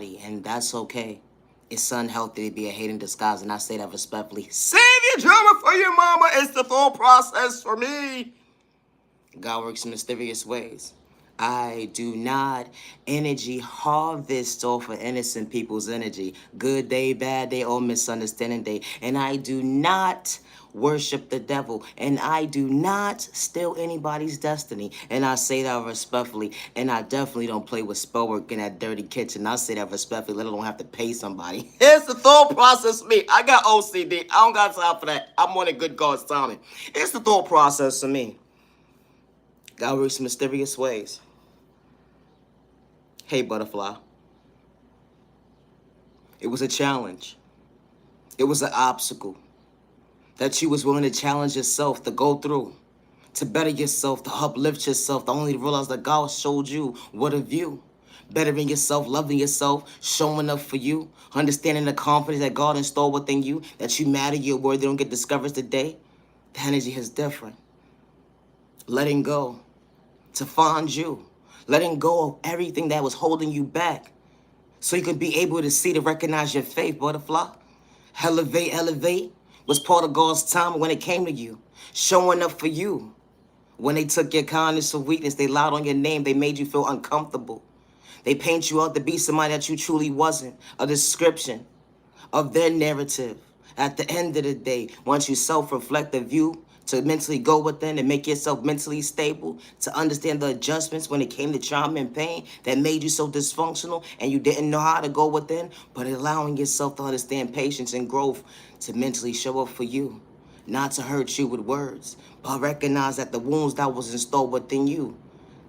And that's okay. It's unhealthy to be a hate in disguise, and I say that respectfully. Save your drama for your mama. It's the thought process for me. God works in mysterious ways. I do not energy harvest off of innocent people's energy. Good day, bad day, or misunderstanding day. And I do not worship the devil. And I do not steal anybody's destiny. And I say that respectfully. And I definitely don't play with spell work in that dirty kitchen. I say that respectfully. Let alone have to pay somebody. It's the thought process for me. I got OCD. I don't got time for that. I'm on a good God's timing. It's the thought process for me. God works in mysterious ways. Hey, butterfly. It was a challenge. It was an obstacle that you was willing to challenge yourself to go through, to better yourself, to uplift yourself, to only realize that God showed you what a view. Bettering yourself, loving yourself, showing up for you, understanding the confidence that God installed within you, that you matter, you're worthy, don't get discouraged today. The energy is different. Letting go to find you. Letting go of everything that was holding you back so you could be able to see, to recognize your faith, butterfly. Elevate was part of God's time when it came to you. Showing up for you. When they took your kindness for weakness, they lied on your name, they made you feel uncomfortable. They paint you out to be somebody that you truly wasn't. A description of their narrative. At the end of the day, once you self-reflect the view, to mentally go within and make yourself mentally stable, to understand the adjustments when it came to trauma and pain that made you so dysfunctional and you didn't know how to go within, but allowing yourself to understand patience and growth to mentally show up for you, not to hurt you with words, but recognize that the wounds that was installed within you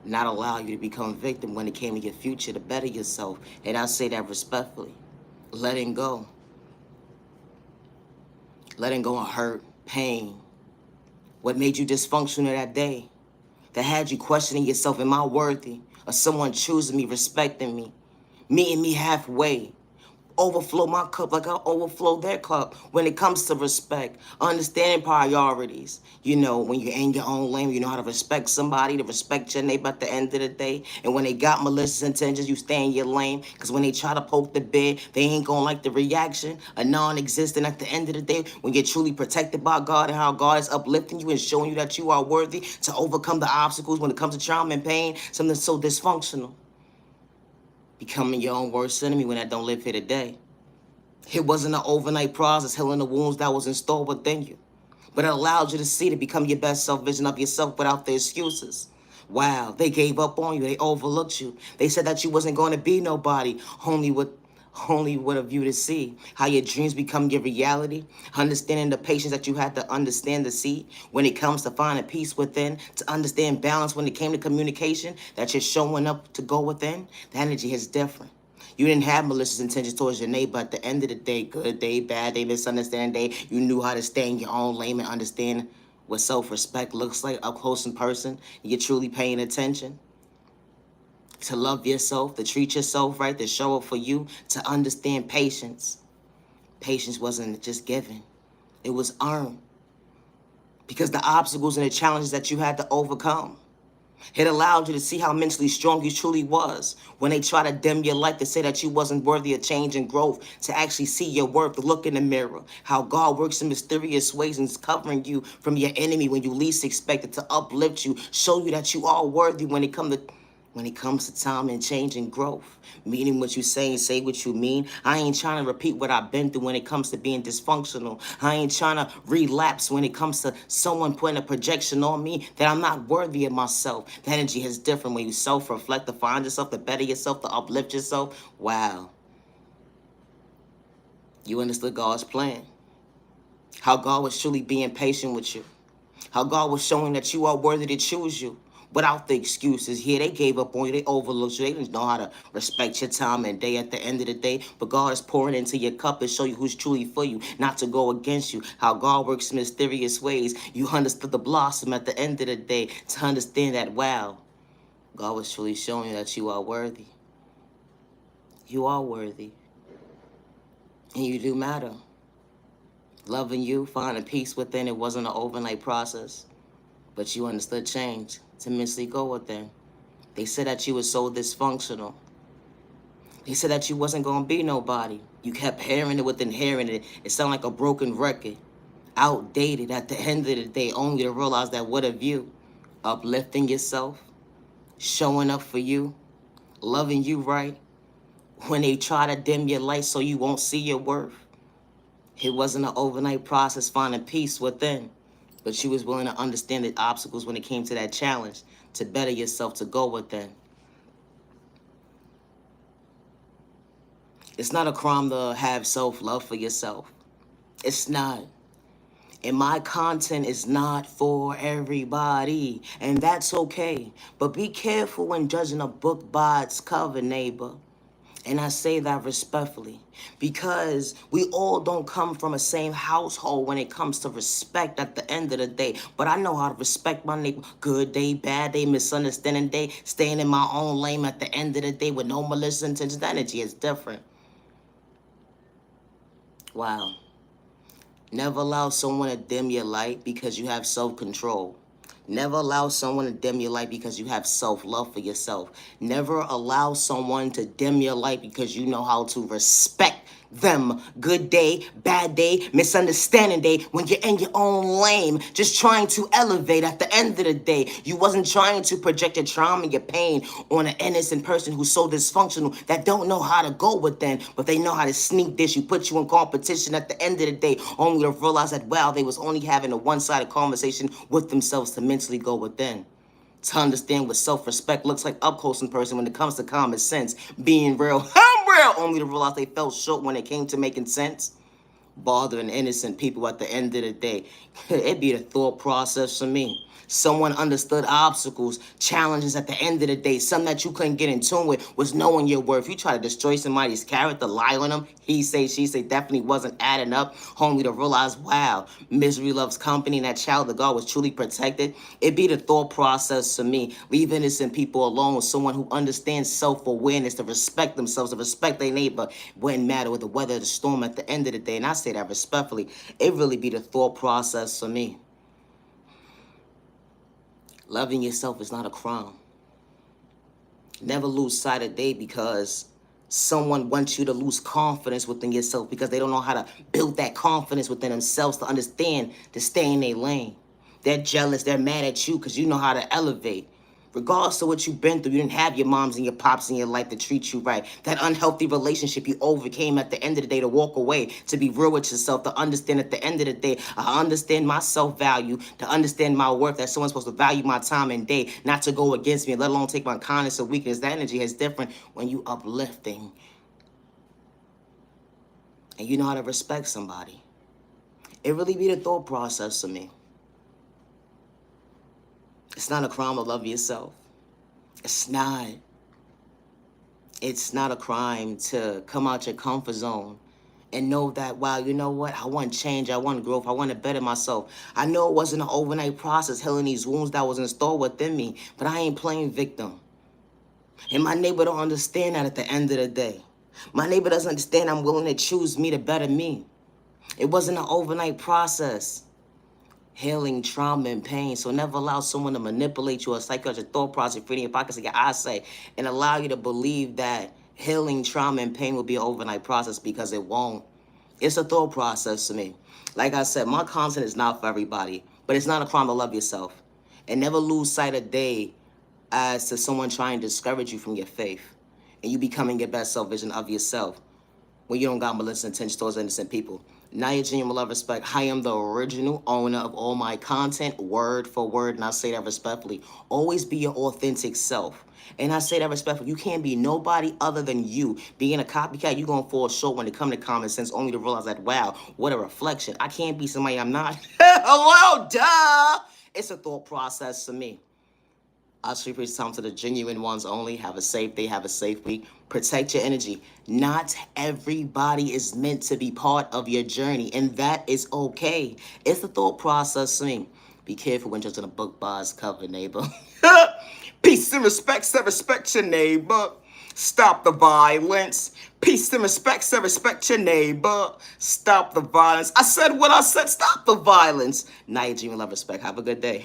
not allow you to become a victim when it came to your future, to better yourself. And I say that respectfully. Letting go. Letting go of hurt, pain, what made you dysfunctional that day, that had you questioning yourself, am I worthy of someone choosing me, respecting me, meeting me halfway, overflow my cup like I overflow their cup when it comes to respect, understanding priorities. You know, when you're in your own lane, you know how to respect somebody, to respect your neighbor at the end of the day. And when they got malicious intentions, you stay in your lane. Because when they try to poke the bear, they ain't gonna like the reaction, a non-existent at the end of the day. When you're truly protected by God and how God is uplifting you and showing you that you are worthy to overcome the obstacles when it comes to trauma and pain, something so dysfunctional. Becoming your own worst enemy when I don't live here today. It wasn't an overnight process healing the wounds that was installed within you, but it allowed you to see, to become your best self vision of yourself without the excuses. Wow, they gave up on you. They overlooked you. They said that you wasn't going to be nobody, only with a view to see how your dreams become your reality, understanding the patience that you had to understand to see when it comes to finding peace within, to understand balance when it came to communication, that you're showing up to go within. The energy is different. You didn't have malicious intentions towards your neighbor. At the end of the day, good day, bad day, misunderstanding day, you knew how to stay in your own lane and understand what self-respect looks like up close in person. You're truly paying attention. To love yourself, to treat yourself right, to show up for you, to understand patience. Patience wasn't just given. It was earned. Because the obstacles and the challenges that you had to overcome, it allowed you to see how mentally strong you truly was. When they try to dim your light, to say that you wasn't worthy of change and growth, to actually see your worth, to look in the mirror, how God works in mysterious ways and is covering you from your enemy when you least expect it, to uplift you, show you that you are worthy when it comes to time and change and growth. Meaning what you say and say what you mean. I ain't trying to repeat what I've been through when it comes to being dysfunctional. I ain't trying to relapse when it comes to someone putting a projection on me that I'm not worthy of myself. The energy is different when you self-reflect, to find yourself, to better yourself, to uplift yourself. Wow. You understood God's plan. How God was truly being patient with you. How God was showing that you are worthy to choose you without the excuses. Yeah, they gave up on you. They overlooked you. They didn't know how to respect your time and day at the end of the day. But God is pouring into your cup and show you who's truly for you, not to go against you. How God works in mysterious ways. You understood the blossom at the end of the day, to understand that, wow, God was truly showing you that you are worthy. You are worthy. And you do matter. Loving you, finding peace within, it wasn't an overnight process. But you understood change to mentally go within. They said that you were so dysfunctional. They said that you wasn't gonna be nobody. You kept hearing it within hearing it. It sounded like a broken record. Outdated at the end of the day, only to realize that what of you? Uplifting yourself, showing up for you, loving you right. When they try to dim your light so you won't see your worth. It wasn't an overnight process finding peace within, but you was willing to understand the obstacles when it came to that challenge, to better yourself, to go within. It's not a crime to have self-love for yourself. It's not. And my content is not for everybody, and that's okay. But be careful when judging a book by its cover, neighbor. And I say that respectfully because we all don't come from the same household when it comes to respect at the end of the day. But I know how to respect my neighbor. Good day, bad day, misunderstanding day, staying in my own lane at the end of the day with no malicious intentions. The energy is different. Wow. Never allow someone to dim your light because you have self-control. Never allow someone to dim your light because you have self-love for yourself. Never allow someone to dim your light because you know how to respect them. Good day, bad day, misunderstanding day, when you're in your own lane, just trying to elevate at the end of the day. You wasn't trying to project your trauma and your pain on an innocent person who's so dysfunctional that don't know how to go within, but they know how to sneak this. You put you in competition at the end of the day, only to realize that, wow, they was only having a one-sided conversation with themselves to mentally go within. To understand what self-respect looks like up close in person when it comes to common sense, being real, I'm real, only to realize they fell short when it came to making sense. Bothering innocent people at the end of the day. It'd be the thought process for me. Someone understood obstacles, challenges at the end of the day. Something that you couldn't get in tune with was knowing your worth. You try to destroy somebody's character, lie on them, he say, she say, definitely wasn't adding up. Only to realize, wow, misery loves company, and that child of God was truly protected. It'd be the thought process for me. Leave innocent people alone with someone who understands self-awareness, to respect themselves, to respect their neighbor. Wouldn't matter with the weather, the storm at the end of the day. And I say that respectfully. It really be the thought process for me. Loving yourself is not a crime. Never lose sight of day because someone wants you to lose confidence within yourself because they don't know how to build that confidence within themselves to understand to stay in their lane. They're jealous, they're mad at you because you know how to elevate. Regardless of what you've been through, you didn't have your moms and your pops in your life to treat you right. That unhealthy relationship you overcame at the end of the day to walk away, to be real with yourself, to understand at the end of the day, I understand my self-value, to understand my worth, that someone's supposed to value my time and day, not to go against me, let alone take my kindness or weakness. That energy is different when you uplifting. And you know how to respect somebody. It really be the thought process for me. It's not a crime to love yourself. It's not. It's not a crime to come out your comfort zone and know that, wow, you know what? I want change. I want growth. I want to better myself. I know it wasn't an overnight process healing these wounds that was installed within me, but I ain't playing victim. And my neighbor don't understand that at the end of the day. My neighbor doesn't understand I'm willing to choose me to better me. It wasn't an overnight process. Healing trauma and pain. So never allow someone to manipulate you or psychological thought process, feeding your pockets like your eyesight, and allow you to believe that healing trauma and pain will be an overnight process, because it won't. It's a thought process to me. Like I said, my content is not for everybody, but it's not a crime to love yourself. And never lose sight of day as to someone trying to discourage you from your faith and you becoming your best self vision of yourself when you don't got malicious intentions towards innocent people. Now your genuine love, respect. I am the original owner of all my content, word for word, and I say that respectfully. Always be your authentic self. And I say that respectfully. You can't be nobody other than you. Being a copycat, you're going to fall short when it comes to common sense, only to realize that, wow, what a reflection. I can't be somebody I'm not. Hello, duh! It's a thought process for me. I'll treat this time to the genuine ones only. Have a safe day. Have a safe week. Protect your energy. Not everybody is meant to be part of your journey, and that is okay. It's the thought process thing. Be careful when judging a book by its cover, neighbor. Peace and respect, so respect your neighbor. Stop the violence. Peace and respect, so respect your neighbor. Stop the violence. I said what I said. Stop the violence. Now, genuine love, respect. Have a good day.